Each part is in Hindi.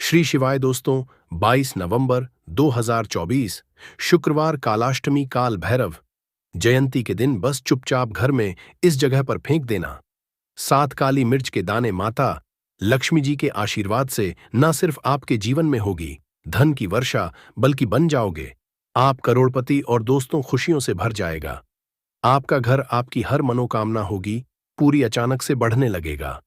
श्री शिवाय दोस्तों। 22 नवंबर 2024 शुक्रवार कालाष्टमी काल भैरव जयंती के दिन बस चुपचाप घर में इस जगह पर फेंक देना 7 काली मिर्च के दाने माता लक्ष्मी जी के आशीर्वाद से न सिर्फ आपके जीवन में होगी धन की वर्षा, बल्कि बन जाओगे आप करोड़पति और दोस्तों खुशियों से भर जाएगा। आपका घर, आपकी हर मनोकामना होगी पूरी, अचानक से बढ़ने लगेगा।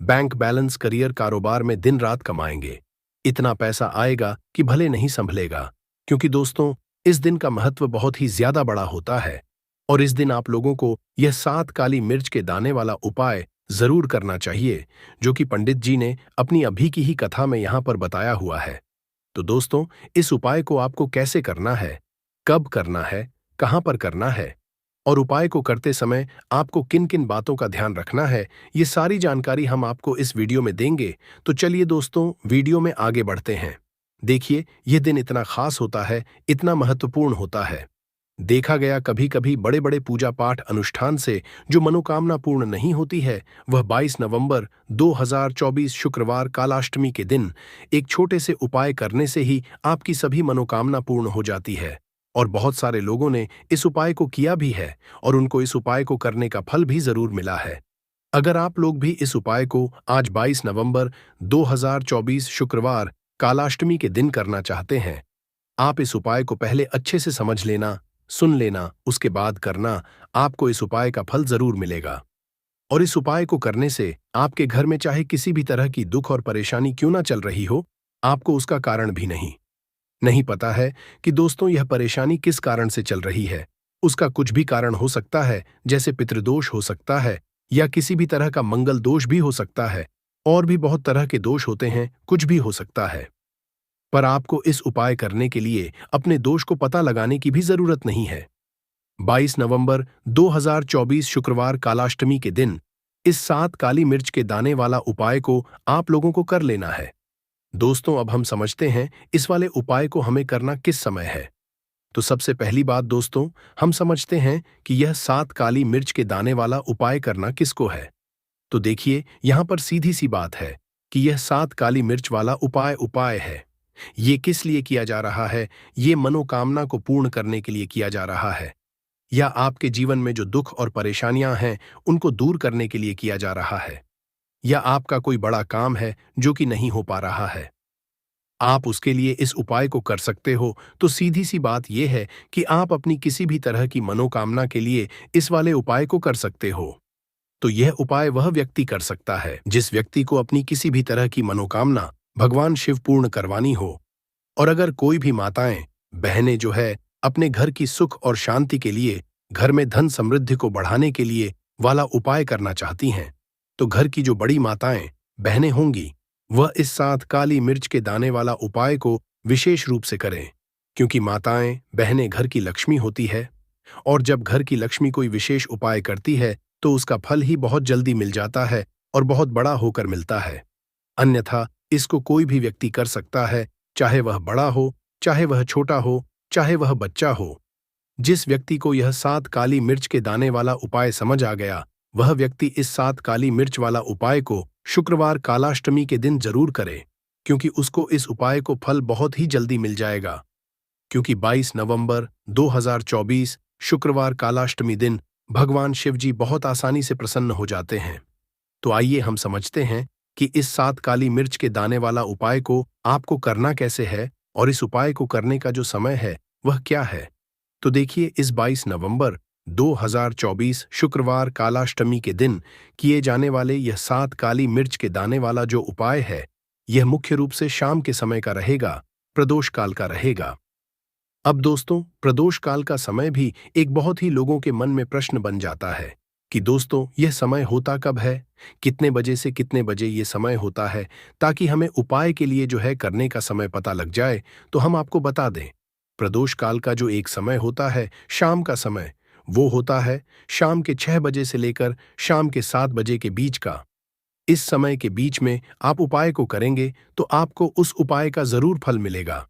बैंक बैलेंस, करियर, कारोबार में दिन रात कमाएंगे। इतना पैसा आएगा कि भले नहीं संभलेगा, क्योंकि दोस्तों इस दिन का महत्व बहुत ही ज्यादा बड़ा होता है और इस दिन आप लोगों को यह 7 काली मिर्च के दाने वाला उपाय जरूर करना चाहिए, जो कि पंडित जी ने अपनी अभी की ही कथा में यहां पर बताया हुआ है। तो दोस्तों, इस उपाय को आपको कैसे करना है, कब करना है, कहां पर करना है और उपाय को करते समय आपको किन किन बातों का ध्यान रखना है, ये सारी जानकारी हम आपको इस वीडियो में देंगे। तो चलिए दोस्तों, वीडियो में आगे बढ़ते हैं। देखिए, यह दिन इतना खास होता है, इतना महत्वपूर्ण होता है। देखा गया कभी कभी बड़े बड़े पूजा पाठ अनुष्ठान से जो मनोकामना पूर्ण नहीं होती है, वह 22 नवंबर 2024 शुक्रवार कालाष्टमी के दिन एक छोटे से उपाय करने से ही आपकी सभी मनोकामना पूर्ण हो जाती है। और बहुत सारे लोगों ने इस उपाय को किया भी है और उनको इस उपाय को करने का फल भी जरूर मिला है। अगर आप लोग भी इस उपाय को आज 22 नवंबर 2024 शुक्रवार कालाष्टमी के दिन करना चाहते हैं, आप इस उपाय को पहले अच्छे से समझ लेना, सुन लेना, उसके बाद करना। आपको इस उपाय का फल जरूर मिलेगा। और इस उपाय को करने से आपके घर में चाहे किसी भी तरह की दुख और परेशानी क्यों ना चल रही हो, आपको उसका कारण भी नहीं पता है कि दोस्तों यह परेशानी किस कारण से चल रही है। उसका कुछ भी कारण हो सकता है, जैसे पितृदोष हो सकता है या किसी भी तरह का मंगल दोष भी हो सकता है, और भी बहुत तरह के दोष होते हैं, कुछ भी हो सकता है। पर आपको इस उपाय करने के लिए अपने दोष को पता लगाने की भी जरूरत नहीं है। 22 नवंबर 2024 शुक्रवार कालाष्टमी के दिन इस 7 काली मिर्च के दाने वाला उपाय को आप लोगों को कर लेना है। दोस्तों, अब हम समझते हैं इस वाले उपाय को हमें करना किस समय है। तो सबसे पहली बात दोस्तों, हम समझते हैं कि यह 7 काली मिर्च के दाने वाला उपाय करना किसको है। तो देखिए, यहां पर सीधी सी बात है कि यह 7 काली मिर्च वाला उपाय है। ये किस लिए किया जा रहा है? ये मनोकामना को पूर्ण करने के लिए किया जा रहा है, या आपके जीवन में जो दुख और परेशानियां हैं उनको दूर करने के लिए किया जा रहा है, या आपका कोई बड़ा काम है जो कि नहीं हो पा रहा है, आप उसके लिए इस उपाय को कर सकते हो। तो सीधी सी बात यह है कि आप अपनी किसी भी तरह की मनोकामना के लिए इस वाले उपाय को कर सकते हो। तो यह उपाय वह व्यक्ति कर सकता है जिस व्यक्ति को अपनी किसी भी तरह की मनोकामना भगवान शिव पूर्ण करवानी हो। और अगर कोई भी माताएं, बहनें जो है अपने घर की सुख और शांति के लिए, घर में धन समृद्धि को बढ़ाने के लिए वाला उपाय करना चाहती हैं, तो घर की जो बड़ी माताएं, बहनें होंगी, वह इस 7 काली मिर्च के दाने वाला उपाय को विशेष रूप से करें, क्योंकि माताएं, बहनें घर की लक्ष्मी होती है और जब घर की लक्ष्मी कोई विशेष उपाय करती है तो उसका फल ही बहुत जल्दी मिल जाता है और बहुत बड़ा होकर मिलता है। अन्यथा इसको कोई भी व्यक्ति कर सकता है, चाहे वह बड़ा हो, चाहे वह छोटा हो, चाहे वह बच्चा हो। जिस व्यक्ति को यह 7 काली मिर्च के दाने वाला उपाय समझ आ गया, वह व्यक्ति इस 7 काली मिर्च वाला उपाय को शुक्रवार कालाष्टमी के दिन जरूर करे, क्योंकि उसको इस उपाय को फल बहुत ही जल्दी मिल जाएगा। क्योंकि 22 नवंबर 2024 शुक्रवार कालाष्टमी दिन भगवान शिव जी बहुत आसानी से प्रसन्न हो जाते हैं। तो आइए हम समझते हैं कि इस 7 काली मिर्च के दाने वाला उपाय को आपको करना कैसे है और इस उपाय को करने का जो समय है वह क्या है। तो देखिए, इस 22 नवंबर 2024 शुक्रवार कालाष्टमी के दिन किए जाने वाले यह 7 काली मिर्च के दाने वाला जो उपाय है, यह मुख्य रूप से शाम के समय का रहेगा, प्रदोष काल का रहेगा। अब दोस्तों, प्रदोष काल का समय भी एक बहुत ही लोगों के मन में प्रश्न बन जाता है कि दोस्तों यह समय होता कब है, कितने बजे से कितने बजे ये समय होता है, ताकि हमें उपाय के लिए जो है करने का समय पता लग जाए। तो हम आपको बता दें, प्रदोष काल का जो एक समय होता है, शाम का समय, वो होता है शाम के 6 बजे से लेकर शाम के 7 बजे के बीच का। इस समय के बीच में आप उपाय को करेंगे तो आपको उस उपाय का जरूर फल मिलेगा।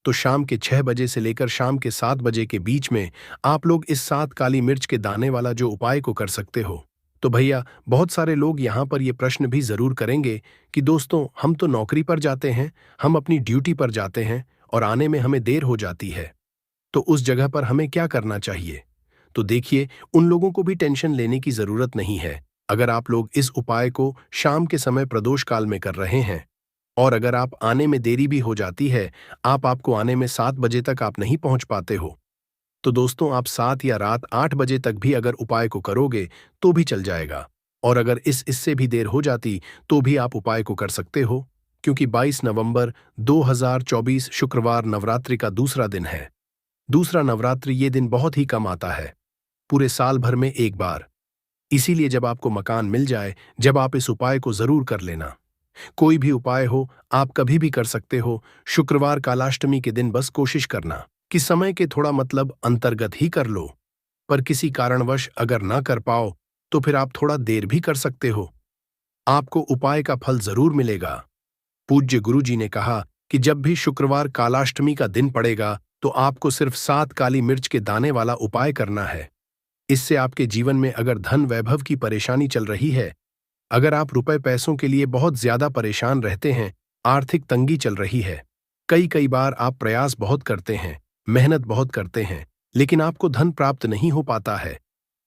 तो शाम के 6 बजे से लेकर शाम के 7 बजे के बीच में आप लोग इस 7 काली मिर्च के दाने वाला जो उपाय को कर सकते हो। तो भैया बहुत सारे लोग यहाँ पर ये प्रश्न भी जरूर करेंगे कि दोस्तों हम तो नौकरी पर जाते हैं, हम अपनी ड्यूटी पर जाते हैं और आने में हमें देर हो जाती है, तो उस जगह पर हमें क्या करना चाहिए। तो देखिए, उन लोगों को भी टेंशन लेने की जरूरत नहीं है। अगर आप लोग इस उपाय को शाम के समय प्रदोष काल में कर रहे हैं और अगर आप आने में देरी भी हो जाती है, आपको आने में 7 बजे तक आप नहीं पहुंच पाते हो, तो दोस्तों आप 7 या रात 8 बजे तक भी अगर उपाय को करोगे तो भी चल जाएगा। और अगर इससे भी देर हो जाती तो भी आप उपाय को कर सकते हो, क्योंकि 22 नवंबर 2024 शुक्रवार नवरात्रि का दूसरा दिन है। दूसरा नवरात्रि ये दिन बहुत ही कम आता है, पूरे साल भर में एक बार। इसीलिए जब आपको मकान मिल जाए, जब आप इस उपाय को जरूर कर लेना। कोई भी उपाय हो, आप कभी भी कर सकते हो। शुक्रवार कालाष्टमी के दिन बस कोशिश करना कि समय के थोड़ा मतलब अंतर्गत ही कर लो, पर किसी कारणवश अगर ना कर पाओ तो फिर आप थोड़ा देर भी कर सकते हो। आपको उपाय का फल जरूर मिलेगा। पूज्य गुरु जी ने कहा कि जब भी शुक्रवार कालाष्टमी का दिन पड़ेगा तो आपको सिर्फ 7 काली मिर्च के दाने वाला उपाय करना है। इससे आपके जीवन में अगर धन वैभव की परेशानी चल रही है, अगर आप रुपए पैसों के लिए बहुत ज्यादा परेशान रहते हैं, आर्थिक तंगी चल रही है, कई कई बार आप प्रयास बहुत करते हैं, मेहनत बहुत करते हैं, लेकिन आपको धन प्राप्त नहीं हो पाता है,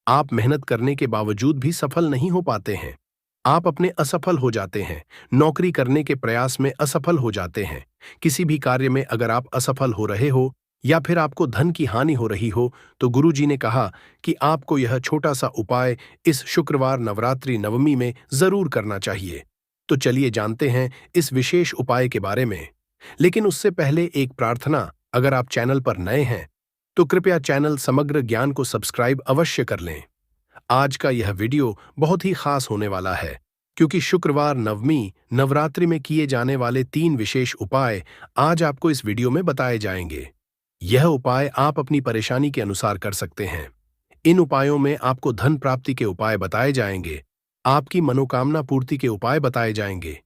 आप मेहनत करने के बावजूद भी सफल नहीं हो पाते हैं, आप अपने असफल हो जाते हैं, नौकरी करने के प्रयास में असफल हो जाते हैं, किसी भी कार्य में अगर आप असफल हो रहे हो या फिर आपको धन की हानि हो रही हो, तो गुरुजी ने कहा कि आपको यह छोटा सा उपाय इस शुक्रवार नवरात्रि नवमी में जरूर करना चाहिए। तो चलिए जानते हैं इस विशेष उपाय के बारे में। लेकिन उससे पहले एक प्रार्थना, अगर आप चैनल पर नए हैं तो कृपया चैनल समग्र ज्ञान को सब्सक्राइब अवश्य कर लें। आज का यह वीडियो बहुत ही खास होने वाला है, क्योंकि शुक्रवार नवमी नवरात्रि में किए जाने वाले 3 विशेष उपाय आज आपको इस वीडियो में बताए जाएंगे। यह उपाय आप अपनी परेशानी के अनुसार कर सकते हैं। इन उपायों में आपको धन प्राप्ति के उपाय बताए जाएंगे, आपकी मनोकामना पूर्ति के उपाय बताए जाएंगे।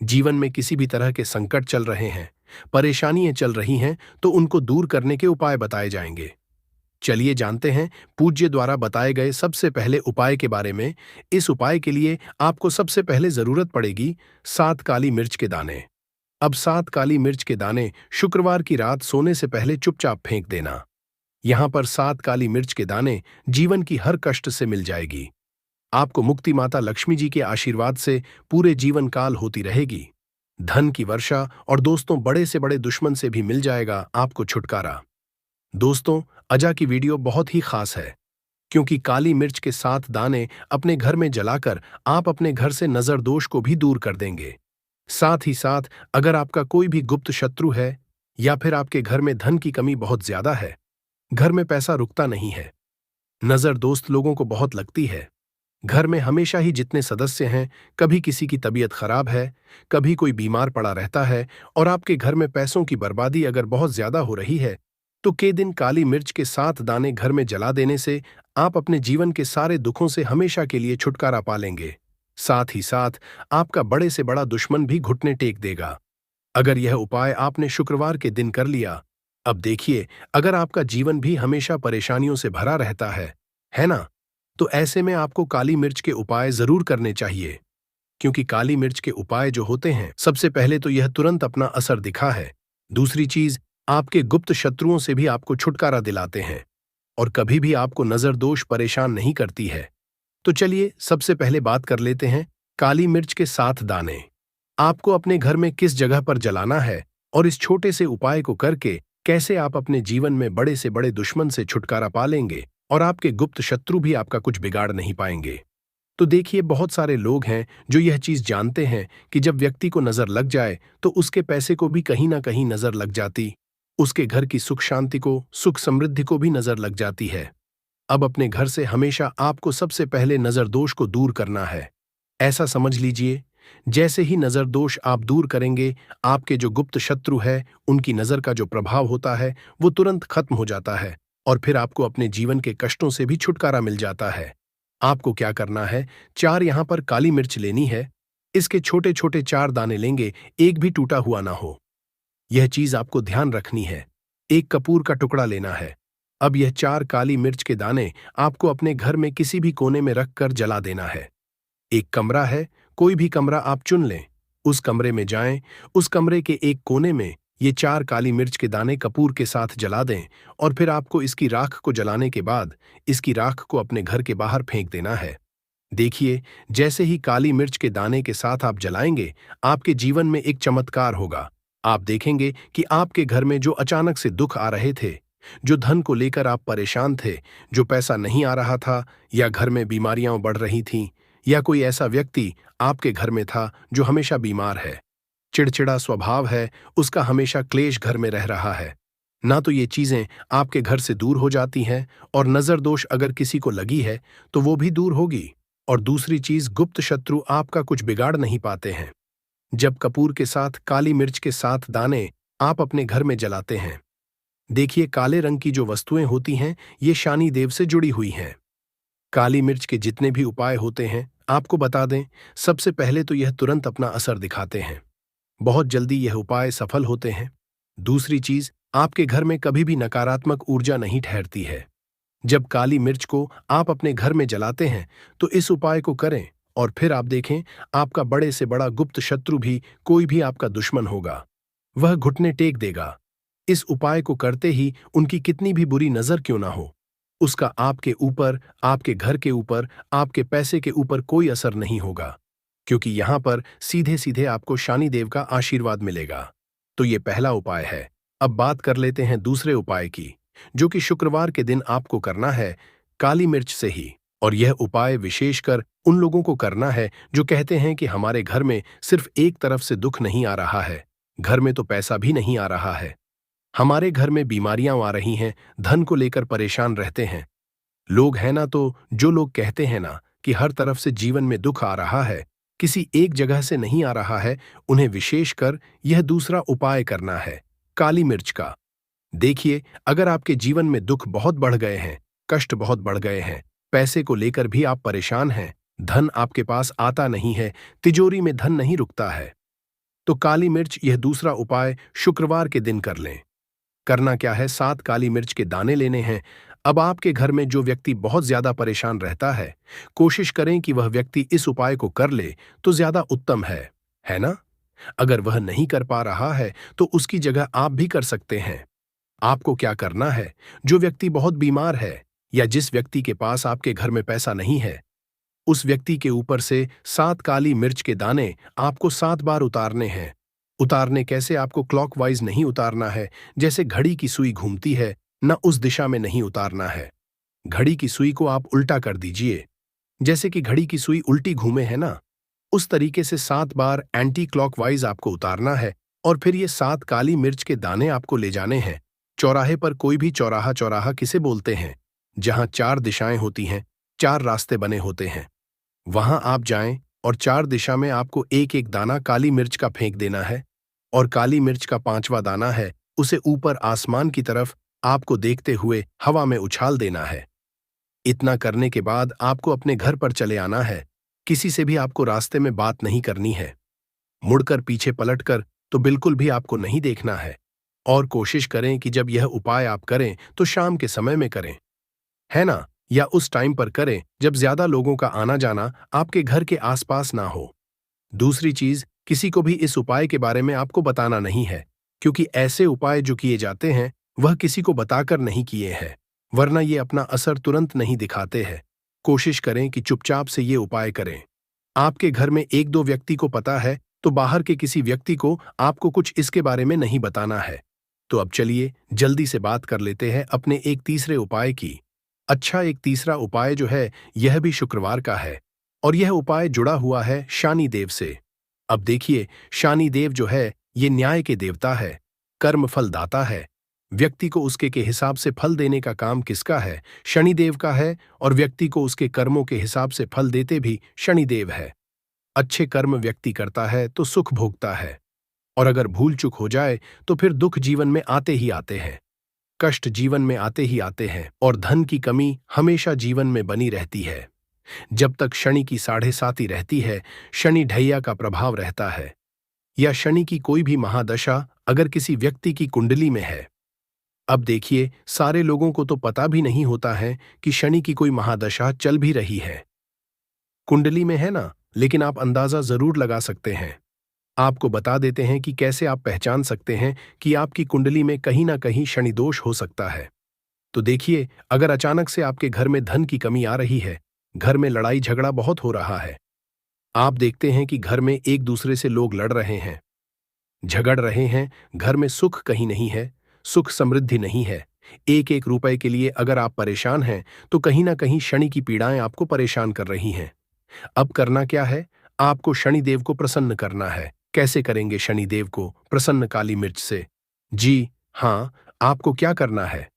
जीवन में किसी भी तरह के संकट चल रहे हैं, परेशानियां चल रही हैं, तो उनको दूर करने के उपाय बताए जाएंगे। चलिए जानते हैं पूज्य द्वारा बताए गए सबसे पहले उपाय के बारे में। इस उपाय के लिए आपको सबसे पहले जरूरत पड़ेगी 7 काली मिर्च के दाने। अब 7 काली मिर्च के दाने शुक्रवार की रात सोने से पहले चुपचाप फेंक देना। यहां पर 7 काली मिर्च के दाने जीवन की हर कष्ट से मिल जाएगी। आपको मुक्ति माता लक्ष्मी जी के आशीर्वाद से पूरे जीवन काल होती रहेगी। धन की वर्षा और दोस्तों बड़े से बड़े दुश्मन से भी मिल जाएगा आपको छुटकारा। दोस्तों, अजा की वीडियो बहुत ही खास है, क्योंकि काली मिर्च के 7 दाने अपने घर में जलाकर आप अपने घर से नजर दोष को भी दूर कर देंगे। साथ ही साथ अगर आपका कोई भी गुप्त शत्रु है या फिर आपके घर में धन की कमी बहुत ज्यादा है, घर में पैसा रुकता नहीं है, नजर दोस्त लोगों को बहुत लगती है, घर में हमेशा ही जितने सदस्य हैं, कभी किसी की तबीयत खराब है, कभी कोई बीमार पड़ा रहता है और आपके घर में पैसों की बर्बादी अगर बहुत ज्यादा हो रही है, तो के दिन काली मिर्च के 7 दाने घर में जला देने से आप अपने जीवन के सारे दुखों से हमेशा के लिए छुटकारा पा लेंगे। साथ ही साथ आपका बड़े से बड़ा दुश्मन भी घुटने टेक देगा। अगर यह उपाय आपने शुक्रवार के दिन कर लिया, अब देखिए, अगर आपका जीवन भी हमेशा परेशानियों से भरा रहता है ना, तो ऐसे में आपको काली मिर्च के उपाय जरूर करने चाहिए। क्योंकि काली मिर्च के उपाय जो होते हैं, सबसे पहले तो यह तुरंत अपना असर दिखा है, दूसरी चीज आपके गुप्त शत्रुओं से भी आपको छुटकारा दिलाते हैं और कभी भी आपको नजर दोष परेशान नहीं करती है। तो चलिए सबसे पहले बात कर लेते हैं काली मिर्च के 7 दाने आपको अपने घर में किस जगह पर जलाना है और इस छोटे से उपाय को करके कैसे आप अपने जीवन में बड़े से बड़े दुश्मन से छुटकारा पा लेंगे और आपके गुप्त शत्रु भी आपका कुछ बिगाड़ नहीं पाएंगे। तो देखिए, बहुत सारे लोग हैं जो यह चीज जानते हैं कि जब व्यक्ति को नजर लग जाए तो उसके पैसे को भी कहीं ना कहीं नजर लग जाती, उसके घर की सुख शांति को, सुख समृद्धि को भी नजर लग जाती है। अब अपने घर से हमेशा आपको सबसे पहले नजर दोष को दूर करना है। ऐसा समझ लीजिए, जैसे ही नजर दोष आप दूर करेंगे, आपके जो गुप्त शत्रु है उनकी नजर का जो प्रभाव होता है वो तुरंत खत्म हो जाता है और फिर आपको अपने जीवन के कष्टों से भी छुटकारा मिल जाता है। आपको क्या करना है, 4 यहां पर काली मिर्च लेनी है। इसके छोटे छोटे 4 दाने लेंगे, एक भी टूटा हुआ ना हो। यह चीज आपको ध्यान रखनी है। एक कपूर का टुकड़ा लेना है, अब यह 4 काली मिर्च के दाने आपको अपने घर में किसी भी कोने में रखकर जला देना है। एक कमरा है, कोई भी कमरा आप चुन लें। उस कमरे में जाएं, उस कमरे के एक कोने में ये 4 काली मिर्च के दाने कपूर के साथ जला दें और फिर आपको इसकी राख को जलाने के बाद इसकी राख को अपने घर के बाहर फेंक देना है। देखिए, जैसे ही काली मिर्च के दाने के साथ आप जलाएंगे, आपके जीवन में एक चमत्कार होगा। आप देखेंगे कि आपके घर में जो अचानक से दुख आ रहे थे, जो धन को लेकर आप परेशान थे, जो पैसा नहीं आ रहा था, या घर में बीमारियां बढ़ रही थीं, या कोई ऐसा व्यक्ति आपके घर में था जो हमेशा बीमार है, चिड़चिड़ा स्वभाव है, उसका हमेशा क्लेश घर में रह रहा है, ना तो ये चीजें आपके घर से दूर हो जाती हैं, और नजर दोष अगर किसी को लगी है तो वो भी दूर होगी। और दूसरी चीज, गुप्त शत्रु आपका कुछ बिगाड़ नहीं पाते हैं। जब कपूर के साथ काली मिर्च के साथ दाने आप अपने घर में जलाते हैं, देखिए काले रंग की जो वस्तुएं होती हैं, ये शनि देव से जुड़ी हुई हैं। काली मिर्च के जितने भी उपाय होते हैं, आपको बता दें, सबसे पहले तो यह तुरंत अपना असर दिखाते हैं। बहुत जल्दी यह उपाय सफल होते हैं। दूसरी चीज, आपके घर में कभी भी नकारात्मक ऊर्जा नहीं ठहरती है। जब काली मिर्च को आप अपने घर में जलाते हैं, तो इस उपाय को करें और फिर आप देखें, आपका बड़े से बड़ा गुप्त शत्रु भी, कोई भी आपका दुश्मन होगा, वह घुटने टेक देगा। इस उपाय को करते ही उनकी कितनी भी बुरी नजर क्यों ना हो, उसका आपके ऊपर, आपके घर के ऊपर, आपके पैसे के ऊपर कोई असर नहीं होगा, क्योंकि यहां पर सीधे सीधे आपको शनिदेव का आशीर्वाद मिलेगा। तो ये पहला उपाय है। अब बात कर लेते हैं दूसरे उपाय की, जो कि शुक्रवार के दिन आपको करना है, काली मिर्च से ही। और यह उपाय विशेषकर उन लोगों को करना है जो कहते हैं कि हमारे घर में सिर्फ एक तरफ से दुख नहीं आ रहा है, घर में तो पैसा भी नहीं आ रहा है, हमारे घर में बीमारियां आ रही हैं, धन को लेकर परेशान रहते हैं। लोग हैं ना, तो जो लोग कहते हैं ना कि हर तरफ से जीवन में दुख आ रहा है, किसी एक जगह से नहीं आ रहा है, उन्हें विशेषकर यह दूसरा उपाय करना है, काली मिर्च का। देखिए, अगर आपके जीवन में दुख बहुत बढ़ गए हैं, कष्ट बहुत बढ़ गए हैं, पैसे को लेकर भी आप परेशान हैं, धन आपके पास आता नहीं है, तिजोरी में धन नहीं रुकता है, तो काली मिर्च यह दूसरा उपाय शुक्रवार के दिन कर लें। करना क्या है, 7 काली मिर्च के दाने लेने हैं। अब आपके घर में जो व्यक्ति बहुत ज्यादा परेशान रहता है, कोशिश करें कि वह व्यक्ति इस उपाय को कर ले तो ज्यादा उत्तम है ना? अगर वह नहीं कर पा रहा है तो उसकी जगह आप भी कर सकते हैं। आपको क्या करना है, जो व्यक्ति बहुत बीमार है या जिस व्यक्ति के पास आपके घर में पैसा नहीं है, उस व्यक्ति के ऊपर से 7 काली मिर्च के दाने आपको 7 बार उतारने हैं। उतारने कैसे, आपको क्लॉकवाइज नहीं उतारना है, जैसे घड़ी की सुई घूमती है, न उस दिशा में नहीं उतारना है। घड़ी की सुई को आप उल्टा कर दीजिए, जैसे कि घड़ी की सुई उल्टी घूमे है ना, उस तरीके से 7 बार एंटी क्लॉकवाइज आपको उतारना है। और फिर ये 7 काली मिर्च के दाने आपको ले जाने हैं चौराहे पर। कोई भी चौराहा, चौराहा किसे बोलते हैं, जहां 4 दिशाएं होती हैं, 4 रास्ते बने होते हैं, वहां आप जाएं और 4 दिशा में आपको एक एक दाना काली मिर्च का फेंक देना है। और काली मिर्च का 5वां दाना है, उसे ऊपर आसमान की तरफ आपको देखते हुए हवा में उछाल देना है। इतना करने के बाद आपको अपने घर पर चले आना है। किसी से भी आपको रास्ते में बात नहीं करनी है, मुड़कर पीछे पलटकर तो बिल्कुल भी आपको नहीं देखना है। और कोशिश करें कि जब यह उपाय आप करें तो शाम के समय में करें, है ना, या उस टाइम पर करें जब ज्यादा लोगों का आना जाना आपके घर के आसपास ना हो। दूसरी चीज, किसी को भी इस उपाय के बारे में आपको बताना नहीं है, क्योंकि ऐसे उपाय जो किए जाते हैं वह किसी को बताकर नहीं किए हैं, वरना ये अपना असर तुरंत नहीं दिखाते हैं। कोशिश करें कि चुपचाप से ये उपाय करें। आपके घर में 1-2 व्यक्ति को पता है तो बाहर के किसी व्यक्ति को आपको कुछ इसके बारे में नहीं बताना है। तो अब चलिए जल्दी से बात कर लेते हैं अपने एक तीसरे उपाय की। अच्छा, एक तीसरा उपाय जो है यह भी शुक्रवार का है, और यह उपाय जुड़ा हुआ है शनि देव से। अब देखिए, शनि देव जो है ये न्याय के देवता है, कर्म फल दाता है। व्यक्ति को उसके के हिसाब से फल देने का काम किसका है, शनिदेव का है, और व्यक्ति को उसके कर्मों के हिसाब से फल देते भी शनिदेव है। अच्छे कर्म व्यक्ति करता है तो सुख भोगता है, और अगर भूल चूक हो जाए तो फिर दुख जीवन में आते ही आते हैं, कष्ट जीवन में आते ही आते हैं, और धन की कमी हमेशा जीवन में बनी रहती है। जब तक शनि की 7.5 रहती है, शनि ढैया का प्रभाव रहता है, या शनि की कोई भी महादशा अगर किसी व्यक्ति की कुंडली में है, अब देखिए, सारे लोगों को तो पता भी नहीं होता है कि शनि की कोई महादशा चल भी रही है। कुंडली में है ना, लेकिन आप अंदाजा जरूर लगा सकते हैं। आपको बता देते हैं कि कैसे आप पहचान सकते हैं कि आपकी कुंडली में कहीं ना कहीं शनि दोष हो सकता है। तो देखिए, अगर अचानक से आपके घर में धन की कमी आ रही है, घर में लड़ाई झगड़ा बहुत हो रहा है, आप देखते हैं कि घर में एक दूसरे से लोग लड़ रहे हैं, झगड़ रहे हैं, घर में सुख कहीं नहीं है, सुख समृद्धि नहीं है, एक एक रुपए के लिए अगर आप परेशान हैं, तो कहीं ना कहीं शनि की पीड़ाएं आपको परेशान कर रही हैं। अब करना क्या है? आपको शनिदेव को प्रसन्न करना है। कैसे करेंगे शनिदेव को प्रसन्न? काली मिर्च से। जी हाँ, आपको क्या करना है?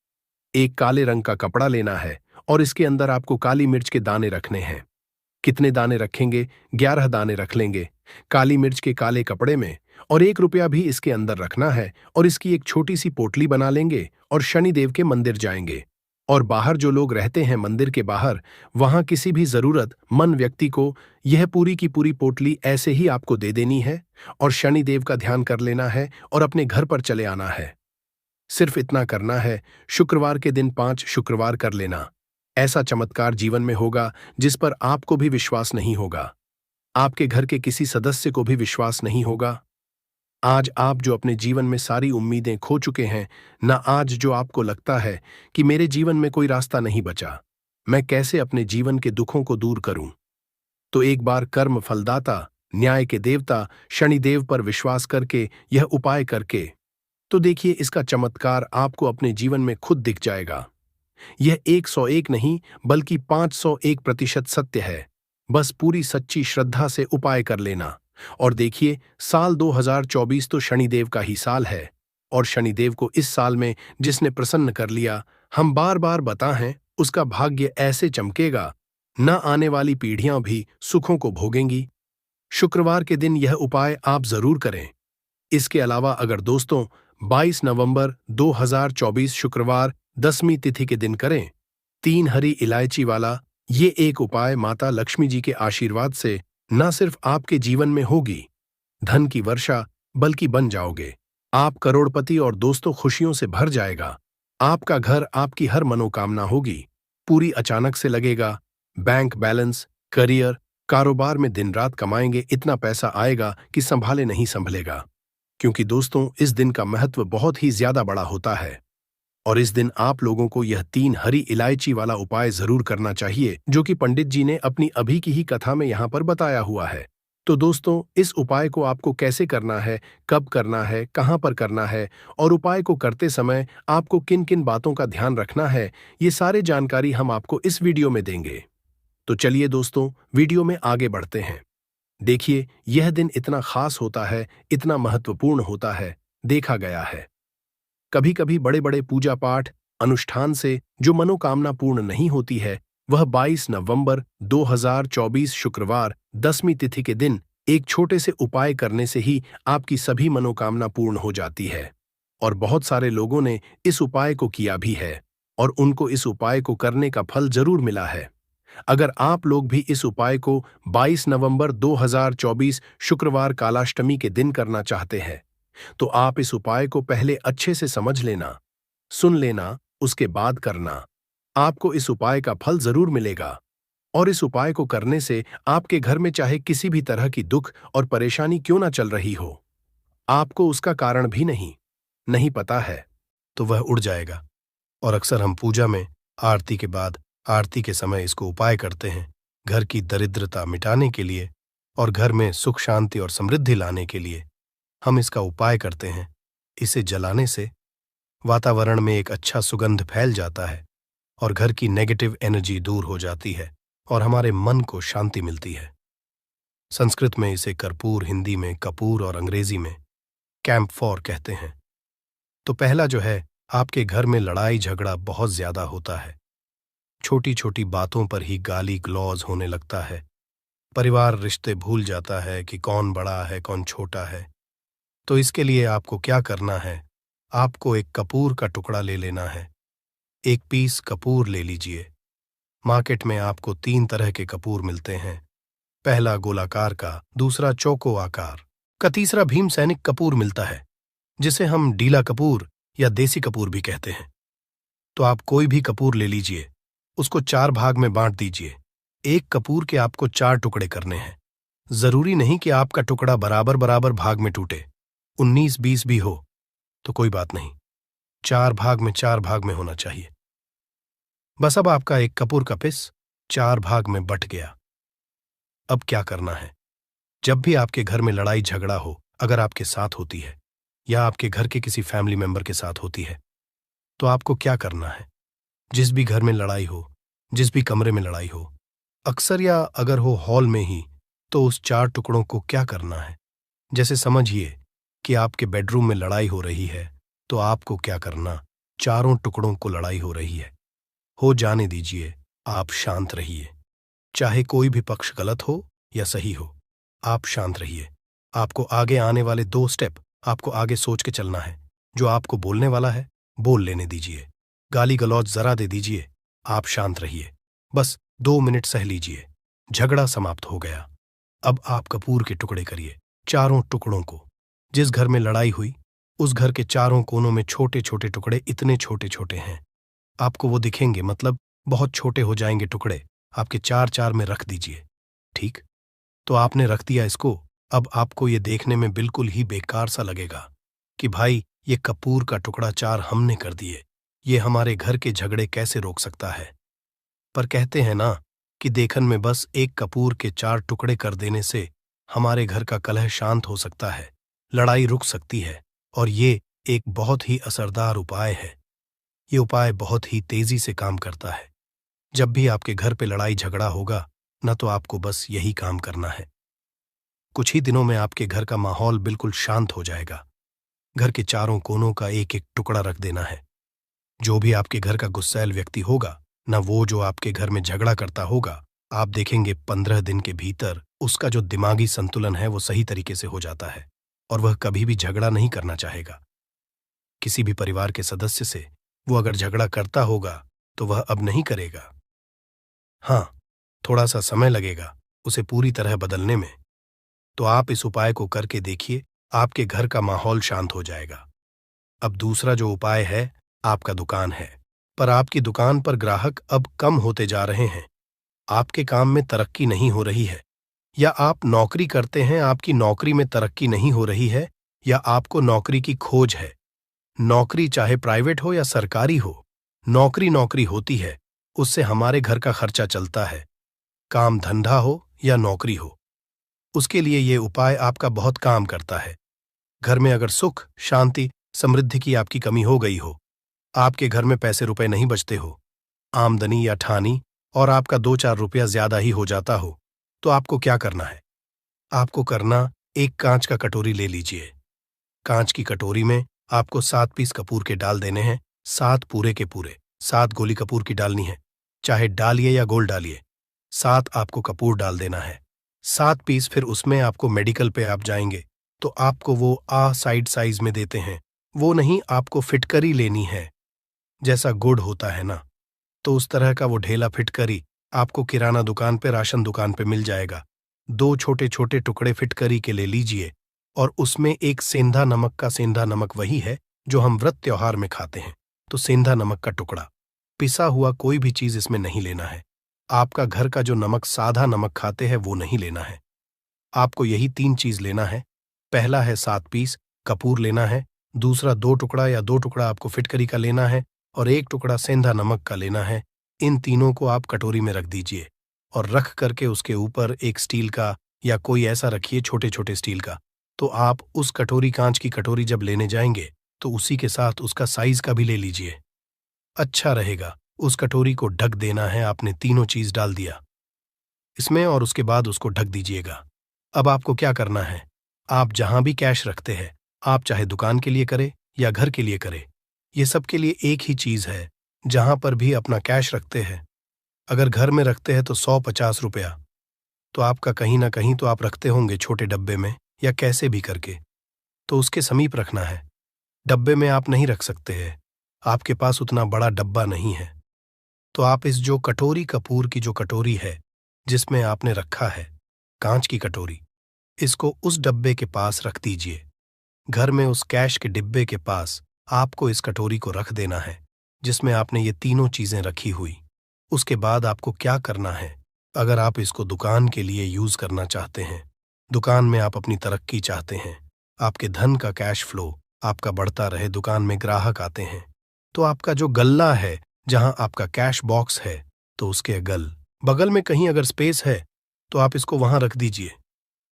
एक काले रंग का कपड़ा लेना है और इसके अंदर आपको काली मिर्च के दाने रखने हैं। कितने दाने रखेंगे? 11 दाने रख लेंगे काली मिर्च के काले कपड़े में, और 1 रुपया भी इसके अंदर रखना है और इसकी एक छोटी सी पोटली बना लेंगे और शनिदेव के मंदिर जाएंगे। और बाहर जो लोग रहते हैं मंदिर के बाहर, वहां किसी भी जरूरतमंद व्यक्ति को यह पूरी की पूरी पोटली ऐसे ही आपको दे देनी है और शनिदेव का ध्यान कर लेना है और अपने घर पर चले आना है। सिर्फ इतना करना है। शुक्रवार के दिन 5 शुक्रवार कर लेना। ऐसा चमत्कार जीवन में होगा जिस पर आपको भी विश्वास नहीं होगा, आपके घर के किसी सदस्य को भी विश्वास नहीं होगा। आज आप जो अपने जीवन में सारी उम्मीदें खो चुके हैं ना, आज जो आपको लगता है कि मेरे जीवन में कोई रास्ता नहीं बचा, मैं कैसे अपने जीवन के दुखों को दूर करूं, तो एक बार कर्म फलदाता, न्याय के देवता शनिदेव पर विश्वास करके यह उपाय करके, तो देखिए इसका चमत्कार आपको अपने जीवन में खुद दिख जाएगा। यह 101 नहीं बल्कि 501% सत्य है। बस पूरी सच्ची श्रद्धा से उपाय कर लेना। और देखिए, साल 2024 तो शनिदेव का ही साल है, और शनिदेव को इस साल में जिसने प्रसन्न कर लिया, हम बार बार बताएं, उसका भाग्य ऐसे चमकेगा, न आने वाली पीढ़ियां भी सुखों को भोगेंगी। शुक्रवार के दिन यह उपाय आप जरूर करें। इसके अलावा अगर दोस्तों 22 नवंबर 2024 शुक्रवार 10वीं तिथि के दिन करें 3 हरी इलायची वाला ये एक उपाय, माता लक्ष्मी जी के आशीर्वाद से न सिर्फ आपके जीवन में होगी धन की वर्षा, बल्कि बन जाओगे आप करोड़पति, और दोस्तों खुशियों से भर जाएगा आपका घर। आपकी हर मनोकामना होगी पूरी। अचानक से लगेगा बैंक बैलेंस, करियर, कारोबार में दिन रात कमाएंगे, इतना पैसा आएगा कि संभाले नहीं संभलेगा। क्योंकि दोस्तों इस दिन का महत्व बहुत ही ज्यादा बड़ा होता है, और इस दिन आप लोगों को यह 3 हरी इलायची वाला उपाय जरूर करना चाहिए, जो कि पंडित जी ने अपनी अभी की ही कथा में यहां पर बताया हुआ है। तो दोस्तों इस उपाय को आपको कैसे करना है, कब करना है, कहां पर करना है, और उपाय को करते समय आपको किन किन बातों का ध्यान रखना है, ये सारी जानकारी हम आपको इस वीडियो में देंगे। तो चलिए दोस्तों वीडियो में आगे बढ़ते हैं। देखिए, यह दिन इतना खास होता है, इतना महत्वपूर्ण होता है, देखा गया है कभी कभी बड़े बड़े पूजा पाठ अनुष्ठान से जो मनोकामना पूर्ण नहीं होती है, वह 22 नवंबर 2024 शुक्रवार 10वीं तिथि के दिन एक छोटे से उपाय करने से ही आपकी सभी मनोकामना पूर्ण हो जाती है। और बहुत सारे लोगों ने इस उपाय को किया भी है, और उनको इस उपाय को करने का फल जरूर मिला है। अगर आप लोग भी इस उपाय को 22 नवंबर 2024 शुक्रवार कालाष्टमी के दिन करना चाहते हैं, तो आप इस उपाय को पहले अच्छे से समझ लेना, सुन लेना, उसके बाद करना। आपको इस उपाय का फल जरूर मिलेगा, और इस उपाय को करने से आपके घर में चाहे किसी भी तरह की दुख और परेशानी क्यों ना चल रही हो, आपको उसका कारण भी नहीं पता है, तो वह उड़ जाएगा। और अक्सर हम पूजा में आरती के बाद, आरती के समय इसको उपाय करते हैं, घर की दरिद्रता मिटाने के लिए और घर में सुख शांति और समृद्धि लाने के लिए हम इसका उपाय करते हैं। इसे जलाने से वातावरण में एक अच्छा सुगंध फैल जाता है और घर की नेगेटिव एनर्जी दूर हो जाती है और हमारे मन को शांति मिलती है। संस्कृत में इसे कर्पूर, हिंदी में कपूर और अंग्रेजी में कैम्फोर कहते हैं। तो पहला जो है, आपके घर में लड़ाई झगड़ा बहुत ज्यादा होता है, छोटी छोटी बातों पर ही गाली गलौज होने लगता है, परिवार रिश्ते भूल जाता है कि कौन बड़ा है कौन छोटा है। तो इसके लिए आपको क्या करना है, आपको एक कपूर का टुकड़ा ले लेना है। 1 पीस कपूर ले लीजिए। मार्केट में आपको 3 तरह के कपूर मिलते हैं, पहला गोलाकार का, दूसरा चौको आकार का, तीसरा भीम सैनिक कपूर मिलता है, जिसे हम डीला कपूर या देसी कपूर भी कहते हैं। तो आप कोई भी कपूर ले लीजिए, उसको 4 भाग में बांट दीजिए। एक कपूर के आपको 4 टुकड़े करने हैं। जरूरी नहीं कि आपका टुकड़ा बराबर बराबर भाग में टूटे, 19-20 भी हो तो कोई बात नहीं, 4 भाग में 4 भाग में होना चाहिए। बस अब आपका एक कपूर का पिस 4 भाग में बट गया। अब क्या करना है? जब भी आपके घर में लड़ाई झगड़ा हो, अगर आपके साथ होती है या आपके घर के किसी फैमिली मेंबर के साथ होती है, तो आपको क्या करना है? जिस भी घर में लड़ाई हो, जिस भी कमरे में लड़ाई हो, अक्सर या अगर हो हॉल में ही, तो उस 4 टुकड़ों को क्या करना है? जैसे समझिए कि आपके बेडरूम में लड़ाई हो रही है, तो आपको क्या करना? चारों टुकड़ों को लड़ाई हो रही है, हो जाने दीजिए, आप शांत रहिए। चाहे कोई भी पक्ष गलत हो या सही हो, आप शांत रहिए। आपको आगे आने वाले 2 स्टेप आपको आगे सोच के चलना है। जो आपको बोलने वाला है, बोल लेने दीजिए। गाली गलौज जरा दे दीजिए, आप शांत रहिए। बस 2 मिनट सह लीजिए, झगड़ा समाप्त हो गया। अब आप कपूर के टुकड़े करिए, चारों टुकड़ों को। जिस घर में लड़ाई हुई, उस घर के चारों कोनों में छोटे छोटे टुकड़े इतने छोटे छोटे हैं, आपको वो दिखेंगे, मतलब बहुत छोटे हो जाएंगे टुकड़े। आपके 4-4 में रख दीजिए। ठीक, तो आपने रख दिया इसको। अब आपको ये देखने में बिल्कुल ही बेकार सा लगेगा कि भाई ये कपूर का टुकड़ा 4 हमने कर दिए, ये हमारे घर के झगड़े कैसे रोक सकता है। पर कहते हैं ना कि देखन में बस एक कपूर के 4 टुकड़े कर देने से हमारे घर का कलह शांत हो सकता है, लड़ाई रुक सकती है। और ये एक बहुत ही असरदार उपाय है। ये उपाय बहुत ही तेजी से काम करता है। जब भी आपके घर पे लड़ाई झगड़ा होगा न, तो आपको बस यही काम करना है। कुछ ही दिनों में आपके घर का माहौल बिल्कुल शांत हो जाएगा। घर के चारों कोनों का एक एक टुकड़ा रख देना है। जो भी आपके घर का गुस्सैल व्यक्ति होगा, न वो जो आपके घर में झगड़ा करता होगा, आप देखेंगे 15 दिन के भीतर उसका जो दिमागी संतुलन है वो सही तरीके से हो जाता है और वह कभी भी झगड़ा नहीं करना चाहेगा। किसी भी परिवार के सदस्य से वो अगर झगड़ा करता होगा तो वह अब नहीं करेगा। हाँ, थोड़ा सा समय लगेगा उसे पूरी तरह बदलने में। तो आप इस उपाय को करके देखिए, आपके घर का माहौल शांत हो जाएगा। अब दूसरा जो उपाय है, आपका दुकान है, पर आपकी दुकान पर ग्राहक अब कम होते जा रहे हैं। आपके काम में तरक्की नहीं हो रही है, या आप नौकरी करते हैं, आपकी नौकरी में तरक्की नहीं हो रही है, या आपको नौकरी की खोज है। नौकरी चाहे प्राइवेट हो या सरकारी हो, नौकरी नौकरी होती है, उससे हमारे घर का खर्चा चलता है। काम धंधा हो या नौकरी हो, उसके लिए ये उपाय आपका बहुत काम करता है। घर में अगर सुख, शांति, समृद्धि की आपकी कमी हो गई हो, आपके घर में पैसे रुपए नहीं बचते हो, आमदनी या ठानी और आपका 2-4 रुपया ज्यादा ही हो जाता हो, तो आपको क्या करना है? आपको करना, एक कांच का कटोरी ले लीजिए। कांच की कटोरी में आपको 7 पीस कपूर के डाल देने हैं, 7 पूरे के पूरे। 7 गोली कपूर की डालनी है, चाहे डालिए या गोल डालिए। 7 आपको कपूर डाल देना है, 7 पीस। फिर उसमें आपको मेडिकल पे आप जाएंगे तो आपको वो साइड साइज में देते हैं, वो नहीं, आपको फिटकरी लेनी है। जैसा गुड़ होता है ना, तो उस तरह का वो ढेला फिटकरी आपको किराना दुकान पे, राशन दुकान पे मिल जाएगा। 2 छोटे छोटे टुकड़े फिटकरी के ले लीजिए और उसमें एक सेंधा नमक का, सेंधा नमक वही है जो हम व्रत त्योहार में खाते हैं, तो सेंधा नमक का टुकड़ा। पिसा हुआ कोई भी चीज इसमें नहीं लेना है। आपका घर का जो नमक, साधा नमक खाते हैं, वो नहीं लेना है। आपको यही 3 चीज लेना है। पहला है 7 पीस कपूर लेना है, दूसरा 2 टुकड़ा या 2 टुकड़ा आपको फिटकरी का लेना है और 1 टुकड़ा सेंधा नमक का लेना है। इन तीनों को आप कटोरी में रख दीजिए और रख करके उसके ऊपर एक स्टील का या कोई ऐसा रखिए, छोटे छोटे स्टील का। तो आप उस कटोरी, कांच की कटोरी जब लेने जाएंगे तो उसी के साथ उसका साइज का भी ले लीजिए, अच्छा रहेगा। उस कटोरी को ढक देना है, आपने तीनों चीज डाल दिया इसमें और उसके बाद उसको ढक दीजिएगा। अब आपको क्या करना है, आप जहां भी कैश रखते हैं, आप चाहे दुकान के लिए करें या घर के लिए करें, ये सब के लिए एक ही चीज है। जहां पर भी अपना कैश रखते हैं, अगर घर में रखते हैं तो 100-50 रुपया, तो आपका कहीं ना कहीं तो आप रखते होंगे छोटे डब्बे में या कैसे भी करके, तो उसके समीप रखना है। डब्बे में आप नहीं रख सकते हैं, आपके पास उतना बड़ा डब्बा नहीं है, तो आप इस जो कटोरी, कपूर की जो कटोरी है जिसमें आपने रखा है, कांच की कटोरी, इसको उस डब्बे के पास रख दीजिए। घर में उस कैश के डिब्बे के पास आपको इस कटोरी को रख देना है जिसमें आपने ये तीनों चीजें रखी हुई। उसके बाद आपको क्या करना है, अगर आप इसको दुकान के लिए यूज करना चाहते हैं, दुकान में आप अपनी तरक्की चाहते हैं, आपके धन का कैश फ्लो आपका बढ़ता रहे, दुकान में ग्राहक आते हैं, तो आपका जो गल्ला है जहां आपका कैश बॉक्स है, तो उसके बगल में कहीं अगर स्पेस है तो आप इसको वहां रख दीजिए।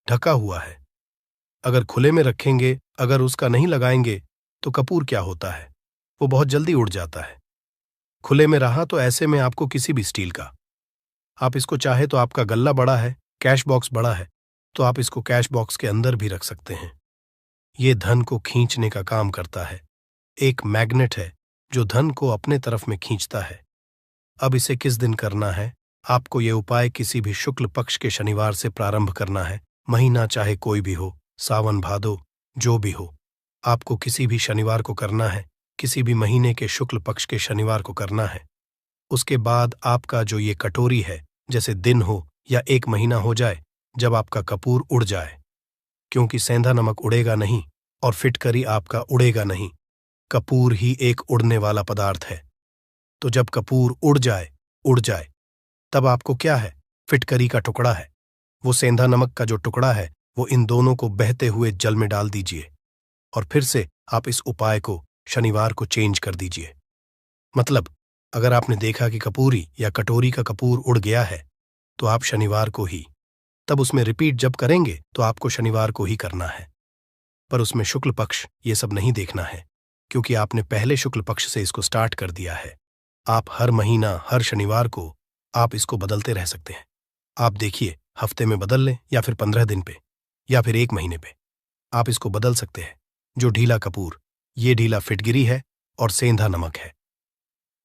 ढका हुआ है। अगर खुले में रखेंगे, अगर उसका नहीं लगाएंगे तो कपूर क्या होता है, वो बहुत जल्दी उड़ जाता है। खुले में रहा तो ऐसे में आपको किसी भी स्टील का, आप इसको चाहे तो आपका गल्ला बड़ा है, कैश बॉक्स बड़ा है, तो आप इसको कैश बॉक्स के अंदर भी रख सकते हैं। ये धन को खींचने का काम करता है, एक मैग्नेट है जो धन को अपने तरफ में खींचता है। अब इसे किस दिन करना है, आपको ये उपाय किसी भी शुक्ल पक्ष के शनिवार से प्रारंभ करना है। महीना चाहे कोई भी हो, सावन भादो जो भी हो, आपको किसी भी शनिवार को करना है, किसी भी महीने के शुक्ल पक्ष के शनिवार को करना है। उसके बाद आपका जो ये कटोरी है, जैसे दिन हो या एक महीना हो जाए, जब आपका कपूर उड़ जाए, क्योंकि सेंधा नमक उड़ेगा नहीं और फिटकरी आपका उड़ेगा नहीं, कपूर ही एक उड़ने वाला पदार्थ है। तो जब कपूर उड़ जाए, तब आपको क्या है, फिटकरी का टुकड़ा है, वो सेंधा नमक का जो टुकड़ा है, वो इन दोनों को बहते हुए जल में डाल दीजिए और फिर से आप इस उपाय को शनिवार को चेंज कर दीजिए। मतलब अगर आपने देखा कि कपूरी या कटोरी का कपूर उड़ गया है, तो आप शनिवार को ही, तब उसमें रिपीट जब करेंगे तो आपको शनिवार को ही करना है। पर उसमें शुक्ल पक्ष ये सब नहीं देखना है, क्योंकि आपने पहले शुक्ल पक्ष से इसको स्टार्ट कर दिया है। आप हर महीना हर शनिवार को आप इसको बदलते रह सकते हैं। आप देखिए, हफ्ते में बदल लें या फिर 15 दिन पे या फिर एक महीने पे, आप इसको बदल सकते हैं। जो ढीला कपूर, ये ढीला फिटगिरी है और सेंधा नमक है,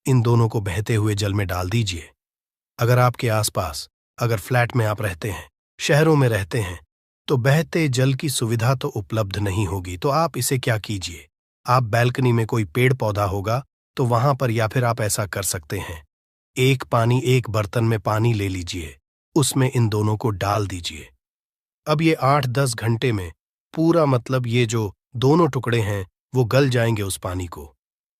इन दोनों को बहते हुए जल में डाल दीजिए। अगर आपके आसपास, अगर फ्लैट में आप रहते हैं, शहरों में रहते हैं, तो बहते जल की सुविधा तो उपलब्ध नहीं होगी, तो आप इसे क्या कीजिए, आप बैल्कनी में कोई पेड़ पौधा होगा तो वहां पर, या फिर आप ऐसा कर सकते हैं, एक बर्तन में पानी ले लीजिए, उसमें इन दोनों को डाल दीजिए। अब ये 8-10 घंटे में पूरा, मतलब ये जो दोनों टुकड़े हैं वो गल जाएंगे उस पानी को।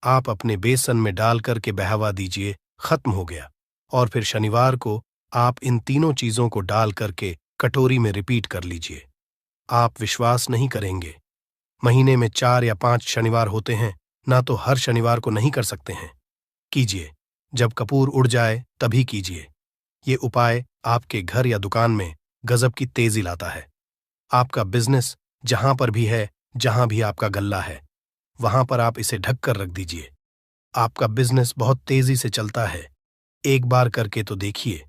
आप अपने बेसन में डाल करके बहावा दीजिए, खत्म हो गया। और फिर शनिवार को आप इन तीनों चीजों को डाल करके कटोरी में रिपीट कर लीजिए। आप विश्वास नहीं करेंगे, महीने में 4 या 5 शनिवार होते हैं ना, तो हर शनिवार को नहीं कर सकते हैं। कीजिए, जब कपूर उड़ जाए तभी कीजिए। ये उपाय आपके घर या दुकान में गजब की तेजी लाता है। आपका बिजनेस जहां पर भी है, जहां भी आपका गल्ला है, वहां पर आप इसे ढक कर रख दीजिए। आपका बिजनेस बहुत तेजी से चलता है। एक बार करके तो देखिए,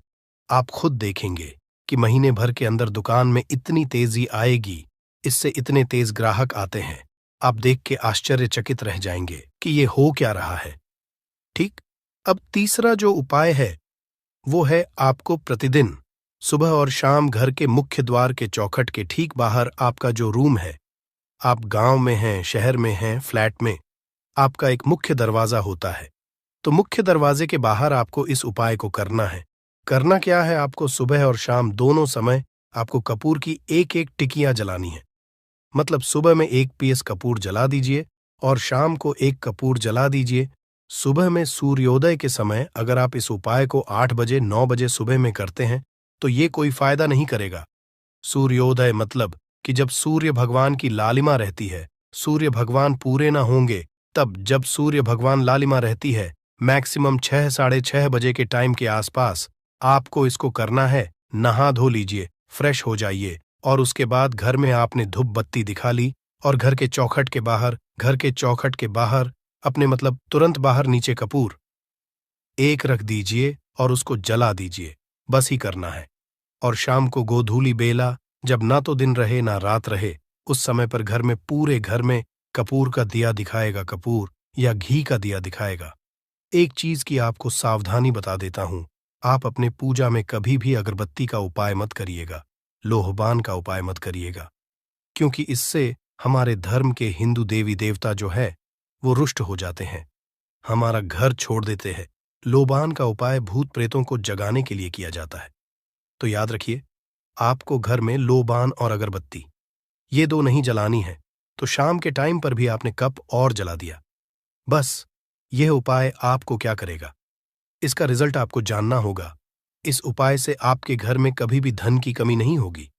आप खुद देखेंगे कि महीने भर के अंदर दुकान में इतनी तेजी आएगी, इससे इतने तेज ग्राहक आते हैं, आप देख के आश्चर्यचकित रह जाएंगे कि ये हो क्या रहा है। ठीक। अब तीसरा जो उपाय है वो है, आपको प्रतिदिन सुबह और शाम घर के मुख्य द्वार के चौखट के ठीक बाहर आपका जो रूम है, आप गांव में हैं, शहर में हैं, फ्लैट में, आपका एक मुख्य दरवाजा होता है, तो मुख्य दरवाजे के बाहर आपको इस उपाय को करना है। करना क्या है, आपको सुबह और शाम दोनों समय आपको कपूर की एक एक टिकियां जलानी है। मतलब सुबह में 1 पीस कपूर जला दीजिए और शाम को 1 कपूर जला दीजिए। सुबह में सूर्योदय के समय अगर आप इस उपाय को 8 बजे 9 बजे सुबह में करते हैं तो ये कोई फायदा नहीं करेगा। सूर्योदय मतलब कि जब सूर्य भगवान की लालिमा रहती है, सूर्य भगवान पूरे ना होंगे, तब जब सूर्य भगवान लालिमा रहती है, मैक्सिमम 6 साढ़े 6 बजे के टाइम के आसपास आपको इसको करना है। नहा धो लीजिए, फ्रेश हो जाइए और उसके बाद घर में आपने धूप बत्ती दिखा ली और घर के चौखट के बाहर अपने, मतलब तुरंत बाहर नीचे कपूर एक रख दीजिए और उसको जला दीजिए। बस ही करना है। और शाम को गोधूली बेला, जब ना तो दिन रहे ना रात रहे, उस समय पर घर में, पूरे घर में कपूर का दिया दिखाएगा, कपूर या घी का दिया दिखाएगा। एक चीज की आपको सावधानी बता देता हूं, आप अपने पूजा में कभी भी अगरबत्ती का उपाय मत करिएगा, लोहबान का उपाय मत करिएगा, क्योंकि इससे हमारे धर्म के हिंदू देवी देवता जो है वो रुष्ट हो जाते हैं, हमारा घर छोड़ देते हैं। लोबान का उपाय भूत प्रेतों को जगाने के लिए किया जाता है। तो याद रखिए, आपको घर में लोबान और अगरबत्ती ये 2 नहीं जलानी है। तो शाम के टाइम पर भी आपने कप और जला दिया, बस यह उपाय आपको क्या करेगा, इसका रिजल्ट आपको जानना होगा। इस उपाय से आपके घर में कभी भी धन की कमी नहीं होगी,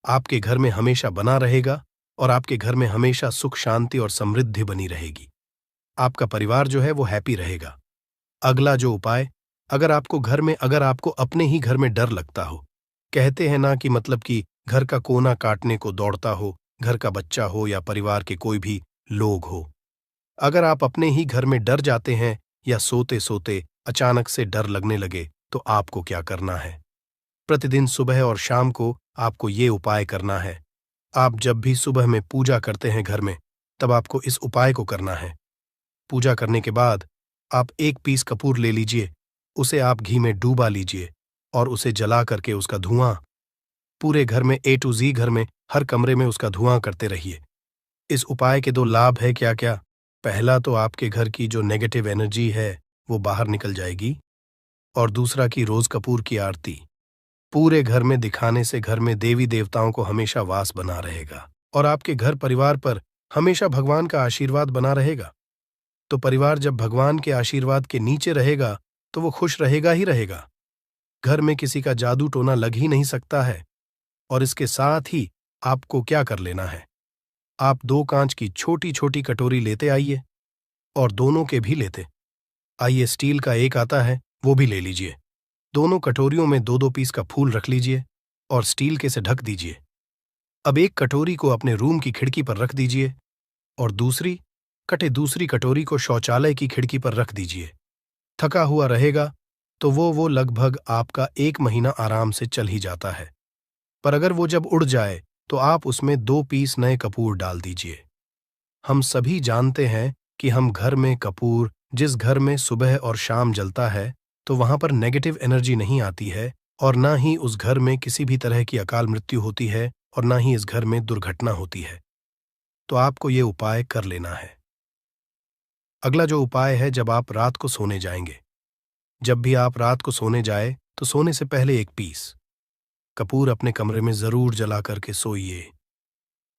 आपके घर में हमेशा बना रहेगा और आपके घर में हमेशा सुख शांति और समृद्धि बनी रहेगी। आपका परिवार जो है वो हैप्पी रहेगा। अगला जो उपाय, अगर आपको अपने ही घर में डर लगता हो, कहते हैं ना कि मतलब कि घर का कोना काटने को दौड़ता हो, घर का बच्चा हो या परिवार के कोई भी लोग हो, अगर आप अपने ही घर में डर जाते हैं या सोते सोते अचानक से डर लगने लगे, तो आपको क्या करना है। प्रतिदिन सुबह और शाम को आपको ये उपाय करना है। आप जब भी सुबह में पूजा करते हैं घर में, तब आपको इस उपाय को करना है। पूजा करने के बाद आप 1 पीस कपूर ले लीजिए, उसे आप घी में डूबा लीजिए और उसे जला करके उसका धुआं पूरे घर में A to Z घर में हर कमरे में उसका धुआं करते रहिए। इस उपाय के 2 लाभ है क्या क्या। पहला तो आपके घर की जो नेगेटिव एनर्जी है वो बाहर निकल जाएगी, और दूसरा कि रोज कपूर की आरती पूरे घर में दिखाने से घर में देवी देवताओं को हमेशा वास बना रहेगा और आपके घर परिवार पर हमेशा भगवान का आशीर्वाद बना रहेगा। तो परिवार जब भगवान के आशीर्वाद के नीचे रहेगा तो वो खुश रहेगा ही रहेगा। घर में किसी का जादू टोना लग ही नहीं सकता है। और इसके साथ ही आपको क्या कर लेना है, आप 2 कांच की छोटी छोटी कटोरी लेते आइए और दोनों के भी लेते आइए। स्टील का एक आता है, वो भी ले लीजिए। दोनों कटोरियों में 2-2 पीस का फूल रख लीजिए और स्टील के से ढक दीजिए। अब एक कटोरी को अपने रूम की खिड़की पर रख दीजिए और दूसरी कटोरी को शौचालय की खिड़की पर रख दीजिए। थका हुआ रहेगा तो वो लगभग आपका 1 महीना आराम से चल ही जाता है। पर अगर वो जब उड़ जाए तो आप उसमें 2 पीस नए कपूर डाल दीजिए। हम सभी जानते हैं कि हम घर में कपूर जिस घर में सुबह और शाम जलता है तो वहां पर नेगेटिव एनर्जी नहीं आती है, और ना ही उस घर में किसी भी तरह की अकाल मृत्यु होती है और ना ही इस घर में दुर्घटना होती है। तो आपको ये उपाय कर लेना है। अगला जो उपाय है, जब आप रात को सोने जाएंगे, जब भी आप रात को सोने जाए तो सोने से पहले 1 पीस कपूर अपने कमरे में जरूर जला करके सोइए।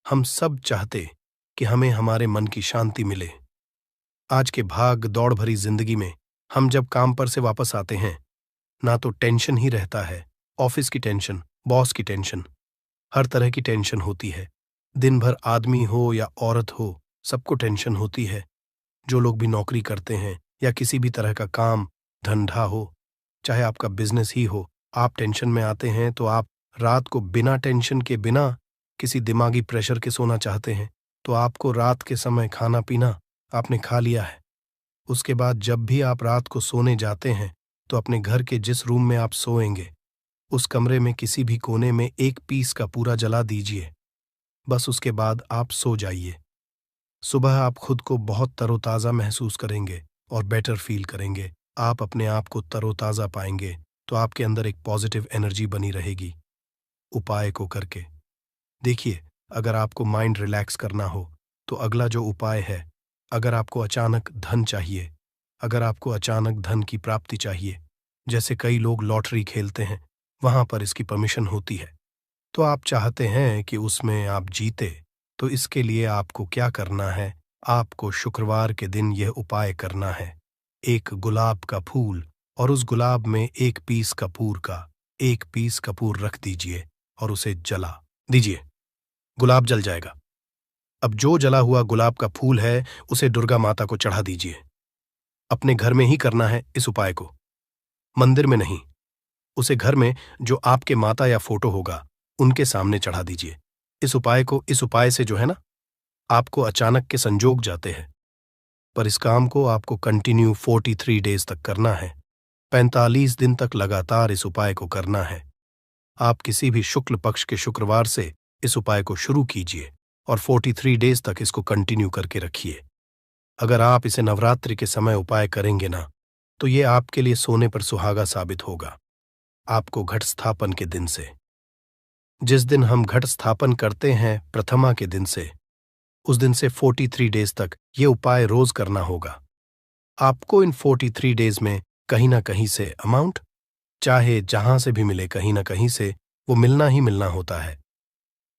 हम सब चाहते कि हमें हमारे मन की शांति मिले। आज के भाग दौड़ भरी जिंदगी में हम जब काम पर से वापस आते हैं, ना तो टेंशन ही रहता है, ऑफिस की टेंशन, बॉस की टेंशन, हर तरह की टेंशन होती है। दिन भर आदमी हो या औरत हो, सबको टेंशन होती है। जो लोग भी नौकरी करते हैं या किसी भी तरह का काम धंधा हो, चाहे आपका बिजनेस ही हो, आप टेंशन में आते हैं तो आप रात को बिना टेंशन के, बिना किसी दिमागी प्रेशर के सोना चाहते हैं। तो आपको रात के समय खाना पीना आपने खा लिया है। उसके बाद जब भी आप रात को सोने जाते हैं तो अपने घर के जिस रूम में आप सोएंगे उस कमरे में किसी भी कोने में 1 पीस का पूरा जला दीजिए। बस उसके बाद आप सो जाइए। सुबह आप खुद को बहुत तरोताज़ा महसूस करेंगे और बेटर फील करेंगे। आप अपने आप को तरोताज़ा पाएंगे तो आपके अंदर एक पॉजिटिव एनर्जी बनी रहेगी। उपाय को करके देखिए। अगर आपको माइंड रिलैक्स करना हो तो अगला जो उपाय है, अगर आपको अचानक धन चाहिए, अगर आपको अचानक धन की प्राप्ति चाहिए, जैसे कई लोग लॉटरी खेलते हैं, वहां पर इसकी परमिशन होती है, तो आप चाहते हैं कि उसमें आप जीते, तो इसके लिए आपको क्या करना है, आपको शुक्रवार के दिन यह उपाय करना है। 1 गुलाब का फूल और उस गुलाब में 1 पीस कपूर का 1 पीस कपूर रख दीजिए और उसे जला दीजिए। गुलाब जल जाएगा। अब जो जला हुआ गुलाब का फूल है उसे दुर्गा माता को चढ़ा दीजिए। अपने घर में ही करना है इस उपाय को, मंदिर में नहीं। उसे घर में जो आपके माता या फोटो होगा उनके सामने चढ़ा दीजिए। इस उपाय से जो है ना, आपको अचानक के संजोग जाते हैं। पर इस काम को आपको कंटिन्यू 43 डेज तक करना है। 45 दिन तक लगातार इस उपाय को करना है। आप किसी भी शुक्ल पक्ष के शुक्रवार से इस उपाय को शुरू कीजिए और 43 डेज तक इसको कंटिन्यू करके रखिए। अगर आप इसे नवरात्रि के समय उपाय करेंगे ना, तो ये आपके लिए सोने पर सुहागा साबित होगा। आपको घट स्थापन के दिन से, जिस दिन हम घट स्थापन करते हैं प्रथमा के दिन से, उस दिन से 43 डेज तक ये उपाय रोज करना होगा। आपको इन 43 डेज में कहीं ना कहीं से अमाउंट, चाहे जहां से भी मिले, कहीं ना कहीं से वो मिलना ही मिलना होता है।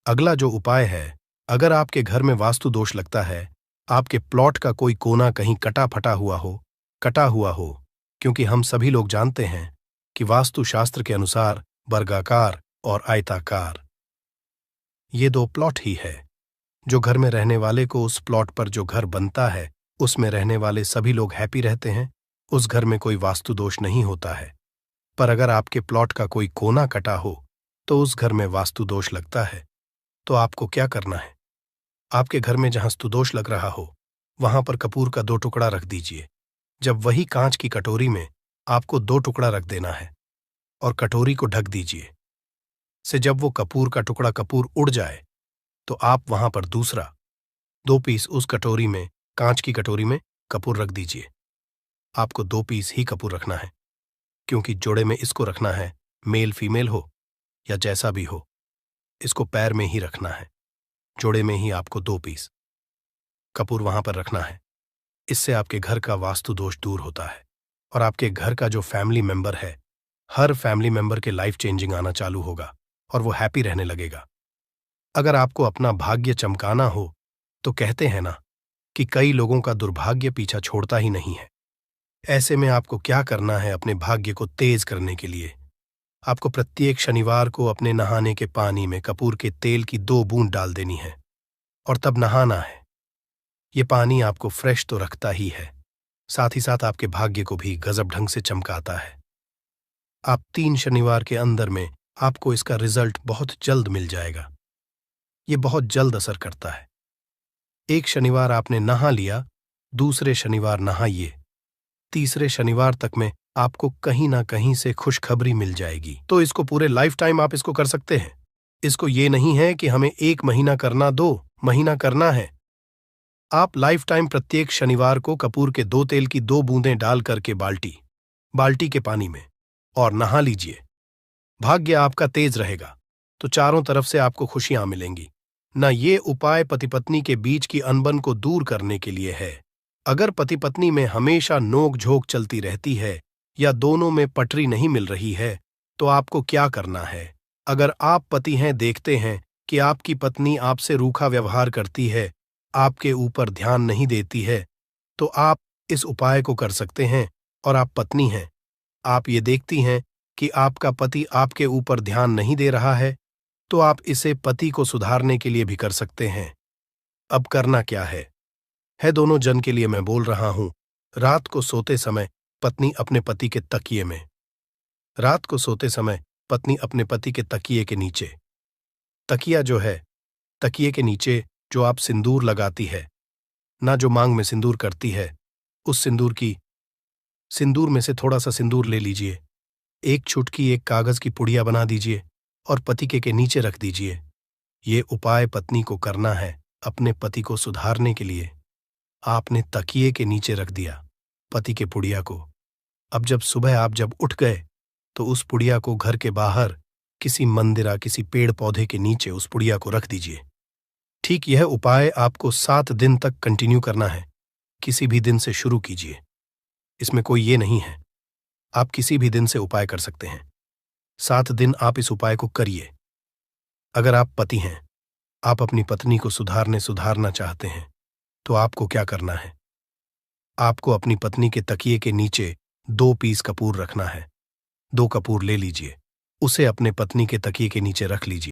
अगला जो उपाय है, अगर आपके घर में वास्तु दोष लगता है आपके प्लॉट का कोई कोना कहीं कटा हुआ हो, क्योंकि हम सभी लोग जानते हैं कि वास्तुशास्त्र के अनुसार वर्गाकार और आयताकार ये दो प्लॉट ही है। जो घर में रहने वाले को उस प्लॉट पर जो घर बनता है उसमें रहने वाले सभी लोग हैप्पी रहते हैं, उस घर में कोई वास्तु दोष नहीं होता है। पर अगर आपके प्लॉट का कोई कोना कटा हो तो उस घर में वास्तु दोष लगता है। तो आपको क्या करना है? आपके घर में जहां स्तुदोष लग रहा हो वहां पर कपूर का 2 टुकड़ा रख दीजिए। जब वही कांच की कटोरी में आपको 2 टुकड़ा रख देना है और कटोरी को ढक दीजिए। से जब वो कपूर का टुकड़ा कपूर उड़ जाए तो आप वहां पर दूसरा 2 पीस उस कटोरी में, कांच की कटोरी में कपूर रख दीजिए। आपको 2 पीस ही कपूर रखना है, क्योंकि जोड़े में इसको रखना है, मेल फीमेल हो या जैसा भी हो, इसको पैर में ही रखना है। जोड़े में ही आपको 2 पीस कपूर वहां पर रखना है। इससे आपके घर का वास्तु दोष दूर होता है और आपके घर का जो फैमिली मेंबर है, हर फैमिली मेंबर के लाइफ चेंजिंग आना चालू होगा और वो हैप्पी रहने लगेगा। अगर आपको अपना भाग्य चमकाना हो तो कहते हैं ना कि कई लोगों का दुर्भाग्य पीछा छोड़ता ही नहीं है। ऐसे में आपको क्या करना है अपने भाग्य को तेज करने के लिए? आपको प्रत्येक शनिवार को अपने नहाने के पानी में कपूर के तेल की 2 बूंद डाल देनी है और तब नहाना है। ये पानी आपको फ्रेश तो रखता ही है, साथ ही साथ आपके भाग्य को भी गजब ढंग से चमकाता है। आप 3 शनिवार के अंदर में आपको इसका रिजल्ट बहुत जल्द मिल जाएगा। ये बहुत जल्द असर करता है। एक शनिवार आपने नहा लिया, दूसरे शनिवार नहाइए, तीसरे शनिवार तक में आपको कहीं ना कहीं से खुशखबरी मिल जाएगी। तो इसको पूरे लाइफ टाइम आप इसको कर सकते हैं। इसको ये नहीं है कि हमें 1 महीना करना, 2 महीना करना है। आप लाइफ टाइम प्रत्येक शनिवार को कपूर के 2 तेल की 2 बूंदें डाल करके बाल्टी के पानी में और नहा लीजिए। भाग्य आपका तेज रहेगा तो चारों तरफ से आपको खुशियां मिलेंगी। न ये उपाय पति पत्नी के बीच की अनबन को दूर करने के लिए है। अगर पति पत्नी में हमेशा नोक झोंक चलती रहती है या दोनों में पटरी नहीं मिल रही है तो आपको क्या करना है? अगर आप पति हैं, देखते हैं कि आपकी पत्नी आपसे रूखा व्यवहार करती है, आपके ऊपर ध्यान नहीं देती है, तो आप इस उपाय को कर सकते हैं। और आप पत्नी हैं, आप ये देखती हैं कि आपका पति आपके ऊपर ध्यान नहीं दे रहा है, तो आप इसे पति को सुधारने के लिए भी कर सकते हैं। अब करना क्या है दोनों जन के लिए मैं बोल रहा हूं। रात को सोते समय पत्नी अपने पति के तकिए में, रात को सोते समय पत्नी अपने पति के तकिए के नीचे, तकिया जो है, तकिए के नीचे जो आप सिंदूर लगाती है ना, जो मांग में सिंदूर करती है, उस सिंदूर में से थोड़ा सा सिंदूर ले लीजिए, एक चुटकी एक कागज की पुड़िया बना दीजिए और पति के नीचे रख दीजिए। ये उपाय पत्नी को करना है अपने पति को सुधारने के लिए। आपने तकिए के नीचे रख दिया पति के पुड़िया को। अब जब सुबह आप जब उठ गए तो उस पुड़िया को घर के बाहर किसी मंदिर या किसी पेड़ पौधे के नीचे उस पुड़िया को रख दीजिए। ठीक यह उपाय आपको 7 दिन तक कंटिन्यू करना है। किसी भी दिन से शुरू कीजिए, इसमें कोई ये नहीं है, आप किसी भी दिन से उपाय कर सकते हैं। 7 दिन आप इस उपाय को करिए। अगर आप पति हैं, आप अपनी पत्नी को सुधारना चाहते हैं, तो आपको क्या करना है? आपको अपनी पत्नी के तकिए के नीचे 2 पीस कपूर रखना है। 2 कपूर ले लीजिए, उसे अपने पत्नी के तकिए के नीचे रख लीजिए।